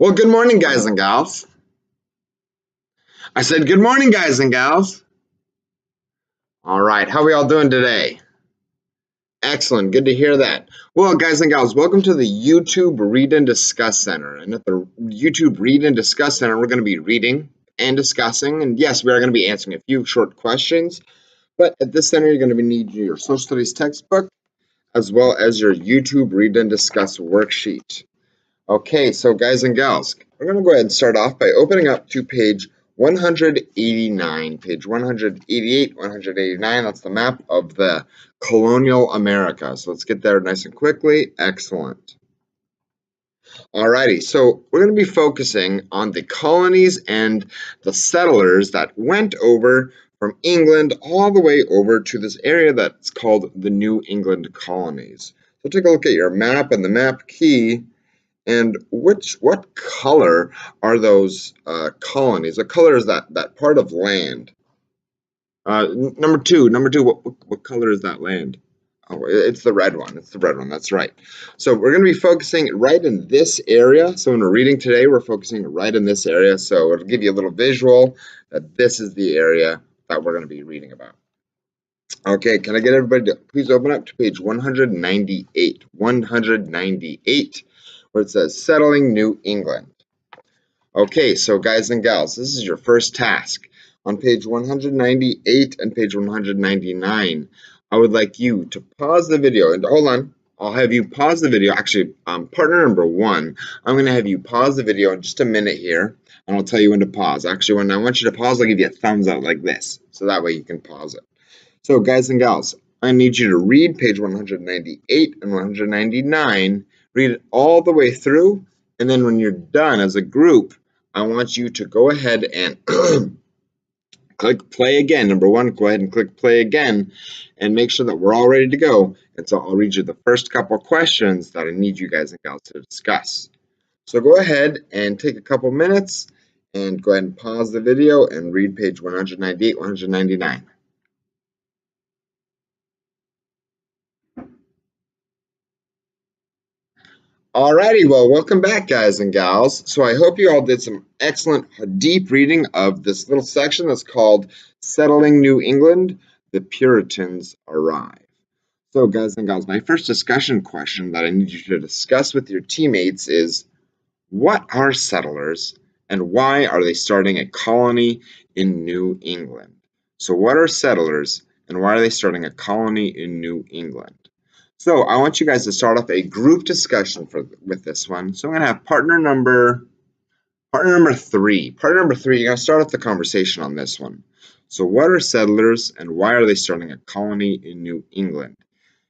Well, good morning, guys and gals. I said good morning, guys and gals. All right, how are we all doing today? Excellent, good to hear that. Well, guys and gals, welcome to the YouTube Read and Discuss Center. And at the YouTube Read and Discuss Center, we're going to be reading and discussing. And yes, we are going to be answering a few short questions. But at this center, you're going to need your social studies textbook as well as your YouTube Read and Discuss worksheet. Okay, so guys and gals, we're going to go ahead and start off by opening up to page 189, page 188, 189. That's the map of the colonial America. So let's get there nice and quickly. Excellent. Alrighty, so we're going to be focusing on the colonies and the settlers that went over from England all the way over to this area that's called the New England colonies. So take a look at your map and the map key. And what color are those colonies? What color is that part of land? Number two, what color is that land? Oh, it's the red one. It's the red one. That's right. So we're going to be focusing right in this area. So when we're reading today, we're focusing right in this area. So it'll give you a little visual that this is the area that we're going to be reading about. Okay, can I get everybody to please open up to page 198. 198. Where it says Settling New England. Okay, so guys and gals, this is your first task. On page 198 and page 199, I would like you to pause the video. And hold on, I'll have you pause the video. Actually, partner number one, I'm going to have you pause the video in just a minute here, and I'll tell you when to pause. Actually, when I want you to pause, I'll give you a thumbs up like this, so that way you can pause it. So guys and gals, I need you to read page 198 and 199. Read it all the way through, and then when you're done as a group, I want you to go ahead and click play again. Number one, go ahead and click play again and make sure that we're all ready to go. And so I'll read you the first couple questions that I need you guys and gals to discuss. So go ahead and take a couple minutes and go ahead and pause the video and read page 198, 199. Alrighty, well, welcome back, guys and gals. So I hope you all did some excellent deep reading of this little section that's called Settling New England, the Puritans Arrive. So guys and gals, my first discussion question that I need you to discuss with your teammates is, what are settlers and why are they starting a colony in New England? So what are settlers and why are they starting a colony in New England? So I want you guys to start off a group discussion with this one. So I'm going to have partner number three. Partner number three, you're going to start off the conversation on this one. So what are settlers and why are they starting a colony in New England?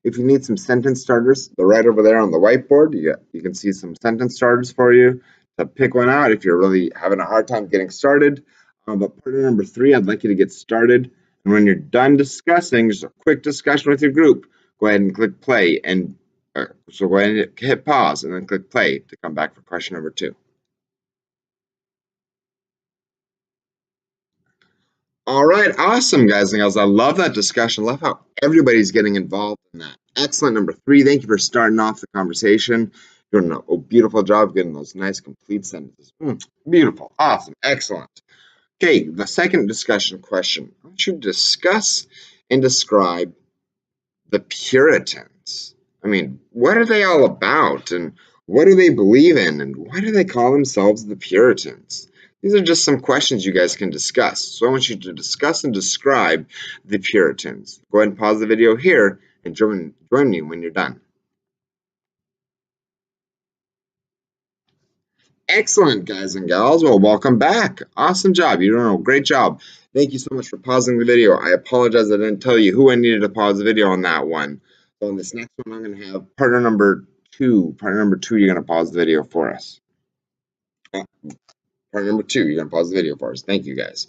If you need some sentence starters, they're right over there on the whiteboard. You can see some sentence starters for you to pick one out if you're really having a hard time getting started. But partner number three, I'd like you to get started. And when you're done discussing, just a quick discussion with your group, go ahead and click play. And so go ahead and hit pause and then click play to come back for question number two. All right, awesome, guys and gals. I love that discussion. I love how everybody's getting involved in that. Excellent. Number three, thank you for starting off the conversation. You're doing a beautiful job getting those nice, complete sentences. Beautiful. Awesome. Excellent. Okay, the second discussion question. I want you to discuss and describe the Puritans. I mean, what are they all about? And what do they believe in? And why do they call themselves the Puritans? These are just some questions you guys can discuss. So I want you to discuss and describe the Puritans. Go ahead and pause the video here and join me when you're done. Excellent, guys and gals. Well, welcome back. Awesome job. You're doing a great job. Thank you so much for pausing the video. I apologize I didn't tell you who I needed to pause the video on that one. So on this next one, I'm going to have partner number two. Partner number two, you're going to pause the video for us. Partner number two, you're going to pause the video for us. Thank you, guys.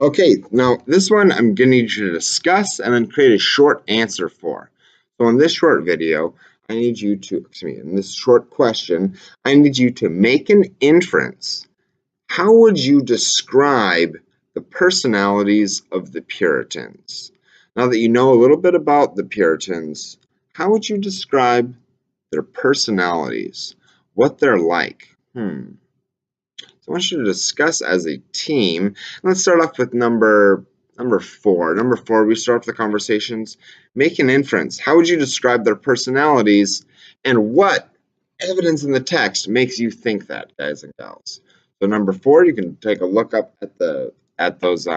Okay, now this one I'm going to need you to discuss and then create a short answer for. So in this short video, I need you to, in this short question, I need you to make an inference. How would you describe the personalities of the Puritans? Now that you know a little bit about the Puritans, how would you describe their personalities? What they're like? So I want you to discuss as a team. Let's start off with number 4. Number 4, we start off the conversations. Make an inference. How would you describe their personalities, and what evidence in the text makes you think that, guys and gals? So number 4, you can take a look up at those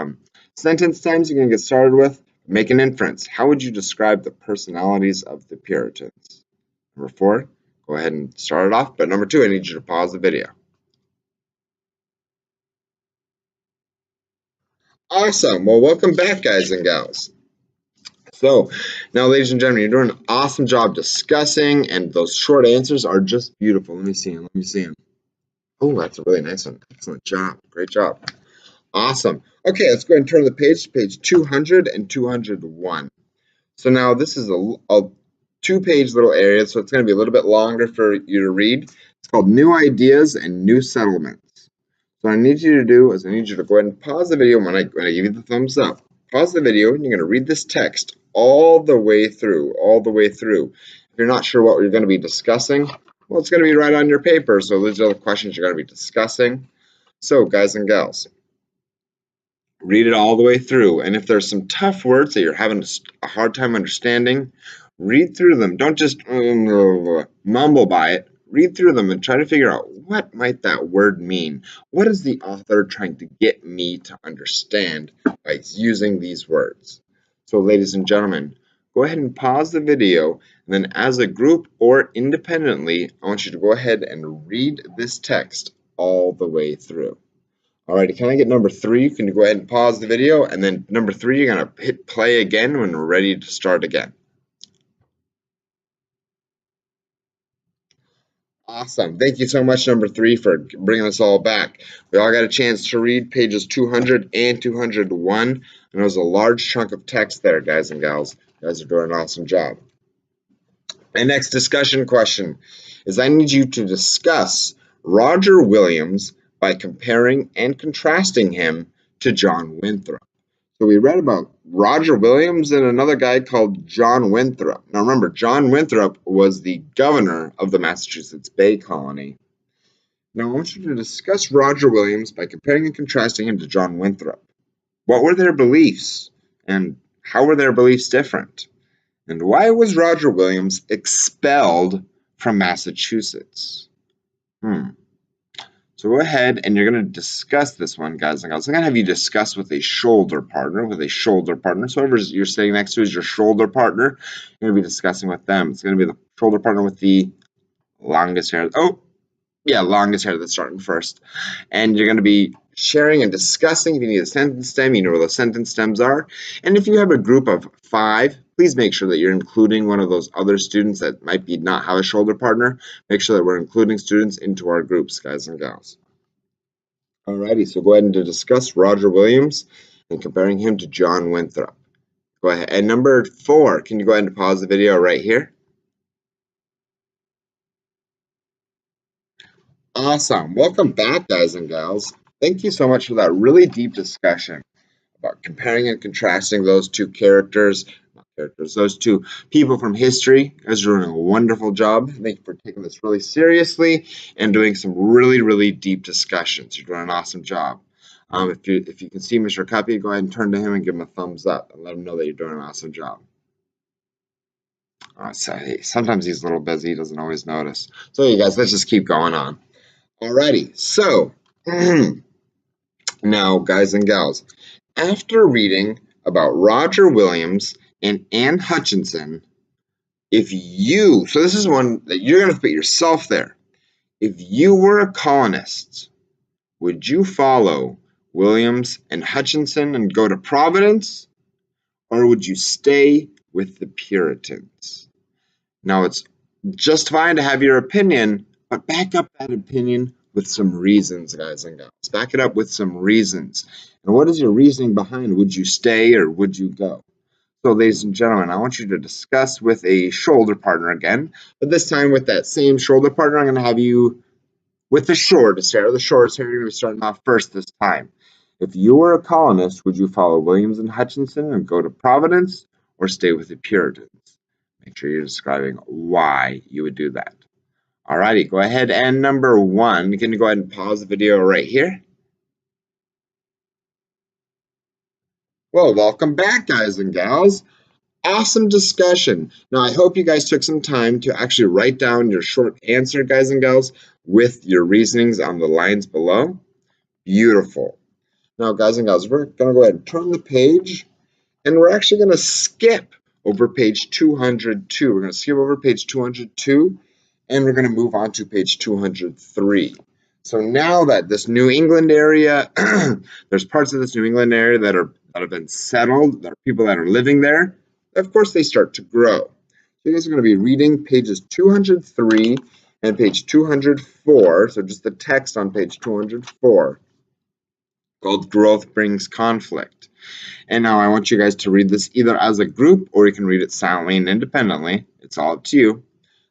sentence stems you can get started with. Make an inference. How would you describe the personalities of the Puritans? Number 4, go ahead and start it off. But number 2, I need you to pause the video. Awesome. Well, welcome back, guys and gals. So, now, ladies and gentlemen, you're doing an awesome job discussing, and those short answers are just beautiful. Let me see them. Let me see them. Oh, that's a really nice one. Excellent job. Great job. Awesome. Okay, let's go ahead and turn the page to page 200 and 201. So now this is a two-page little area, so it's going to be a little bit longer for you to read. It's called New Ideas and New Settlements. So what I need you to do is I need you to go ahead and pause the video when I give you the thumbs up. Pause the video, and you're going to read this text all the way through, If you're not sure what you're going to be discussing, well, it's going to be right on your paper, so these are the questions you're going to be discussing. So, guys and gals, read it all the way through, and if there's some tough words that you're having a hard time understanding, read through them. Don't just mumble by it. Read through them and try to figure out what might that word mean. What is the author trying to get me to understand by using these words? So, ladies and gentlemen, go ahead and pause the video, and then as a group or independently, I want you to go ahead and read this text all the way through. Alrighty, can I get number 3? Can you go ahead and pause the video? And then number 3, you're going to hit play again when we're ready to start again. Awesome. Thank you so much, number 3, for bringing us all back. We all got a chance to read pages 200 and 201. And it was a large chunk of text there, guys and gals. You guys are doing an awesome job. My next discussion question is I need you to discuss Roger Williams by comparing and contrasting him to John Winthrop. So we read about Roger Williams and another guy called John Winthrop. Now remember, John Winthrop was the governor of the Massachusetts Bay Colony. Now I want you to discuss Roger Williams by comparing and contrasting him to John Winthrop. What were their beliefs, and how were their beliefs different? And why was Roger Williams expelled from Massachusetts? So go ahead and you're going to discuss this one, guys and gals. I'm going to have you discuss with a shoulder partner, So whoever you're sitting next to is your shoulder partner. You're going to be discussing with them. It's going to be the shoulder partner with the longest hair. Oh, yeah, longest hair that's starting first. And you're going to be sharing and discussing. If you need a sentence stem, you know where the sentence stems are. And if you have a group of 5, please make sure that you're including one of those other students that might be not have a shoulder partner. Make sure that we're including students into our groups, guys and gals. Alrighty, so go ahead and discuss Roger Williams and comparing him to John Winthrop. Go ahead. And number 4, can you go ahead and pause the video right here? Awesome. Welcome back, guys and gals. Thank you so much for that really deep discussion about comparing and contrasting those two those two people from history. You guys are doing a wonderful job. Thank you for taking this really seriously and doing some really, really deep discussions. You're doing an awesome job. If you can see Mr. Cuppy, go ahead and turn to him and give him a thumbs up and let him know that you're doing an awesome job. Sometimes he's a little busy. He doesn't always notice. So, you guys, let's just keep going on. Alrighty, so now, guys and gals, after reading about Roger Williams and Anne Hutchinson, so this is one that you're going to put yourself there. If you were a colonist, would you follow Williams and Hutchinson and go to Providence, or would you stay with the Puritans? Now, it's just fine to have your opinion, but back up that opinion with some reasons, guys and gals. Back it up with some reasons. And what is your reasoning behind would you stay or would you go? So, ladies and gentlemen, I want you to discuss with a shoulder partner again, but this time with that same shoulder partner, I'm going to have you with the shortest hair. The shortest hair, you're going to be starting off first this time. If you were a colonist, would you follow Williams and Hutchinson and go to Providence, or stay with the Puritans? Make sure you're describing why you would do that. Alrighty, go ahead and number 1, can you go ahead and pause the video right here? Well, welcome back, guys and gals. Awesome discussion. Now, I hope you guys took some time to actually write down your short answer, guys and gals, with your reasonings on the lines below. Beautiful. Now, guys and gals, we're going to go ahead and turn the page, and we're actually going to skip over page 202. We're going to skip over page 202, and we're going to move on to page 203. So now that this New England area, there's parts of this New England area that have been settled, there are people that are living there, of course they start to grow. So you guys are going to be reading pages 203 and page 204, so just the text on page 204, called Growth Brings Conflict. And now I want you guys to read this either as a group or you can read it silently and independently. It's all up to you.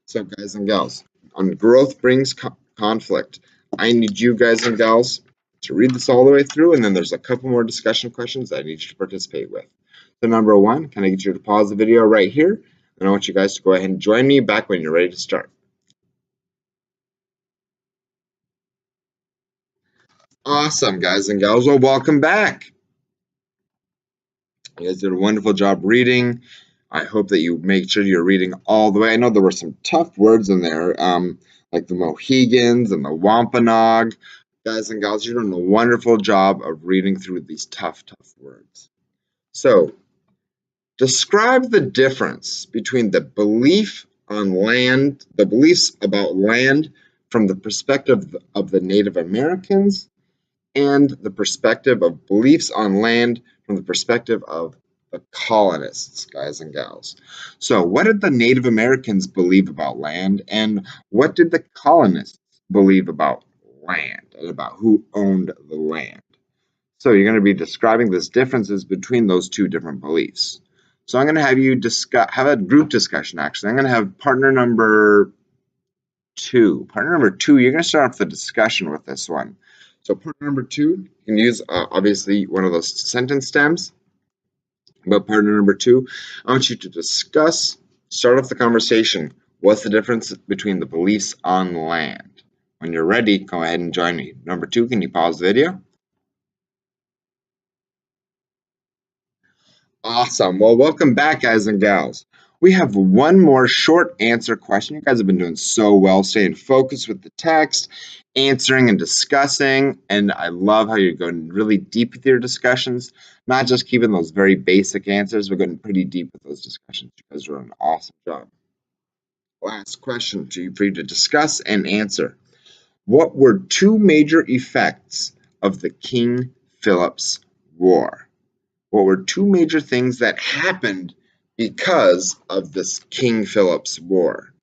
So guys and gals, on Growth Brings Conflict, I need you guys and gals to read this all the way through, and then there's a couple more discussion questions that I need you to participate with. So number 1, can I get you to pause the video right here? And I want you guys to go ahead and join me back when you're ready to start. Awesome, guys and gals. Well, welcome back. You guys did a wonderful job reading. I hope that you make sure you're reading all the way. I know there were some tough words in there, like the Mohegans and the Wampanoag. Guys and gals, you're doing a wonderful job of reading through these tough words. So, describe the difference between the belief on land, the beliefs about land from the perspective of the Native Americans, and the perspective of beliefs on land from the perspective of the colonists, guys and gals. So what did the Native Americans believe about land, and what did the colonists believe about land and about who owned the land? So you're going to be describing these differences between those two different beliefs. So I'm going to have you have a group discussion, actually. I'm going to have partner number 2. Partner number 2, you're going to start off the discussion with this one. So partner number 2, you can use obviously one of those sentence stems. But partner number 2, I want you to start off the conversation. What's the difference between the beliefs on land? When you're ready, go ahead and join me. Number 2, can you pause the video? Awesome. Well, welcome back, guys and gals. We have one more short answer question. You guys have been doing so well, staying focused with the text, answering and discussing, and I love how you're going really deep with your discussions, not just keeping those very basic answers, we're going pretty deep with those discussions. You guys are doing an awesome job. Last question for you to discuss and answer. What were 2 major effects of the King Philip's War? What were 2 major things that happened because of this King Philip's War?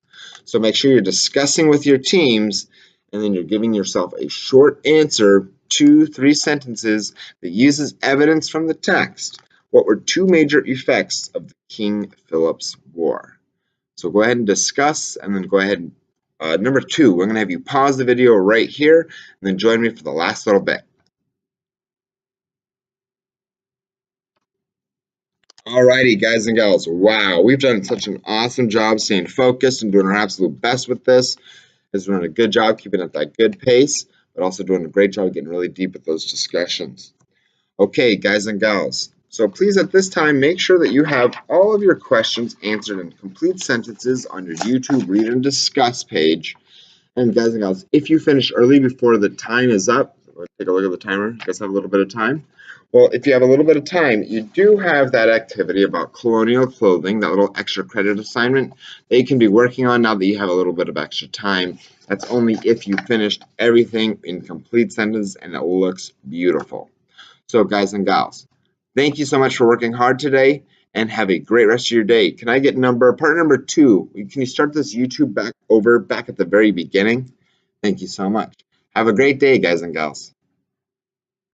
So make sure you're discussing with your teams, and then you're giving yourself a short answer, 2-3 sentences that uses evidence from the text. What were 2 major effects of the King Philip's War? So go ahead and discuss, and then go ahead and number 2, we're going to have you pause the video right here, and then join me for the last little bit. Alrighty, guys and gals, wow, we've done such an awesome job staying focused and doing our absolute best with this. Is doing a good job keeping at that good pace, but also doing a great job getting really deep with those discussions. Okay, guys and gals, so please at this time make sure that you have all of your questions answered in complete sentences on your YouTube Read and Discuss page. And guys and gals, if you finish early before the time is up, take a look at the timer, you guys have a little bit of time. Well, if you have a little bit of time, you do have that activity about colonial clothing, that little extra credit assignment that you can be working on now that you have a little bit of extra time. That's only if you finished everything in complete sentence and it looks beautiful. So guys and gals, thank you so much for working hard today and have a great rest of your day. Can I get partner number 2? Can you start this YouTube back at the very beginning? Thank you so much. Have a great day, guys and gals.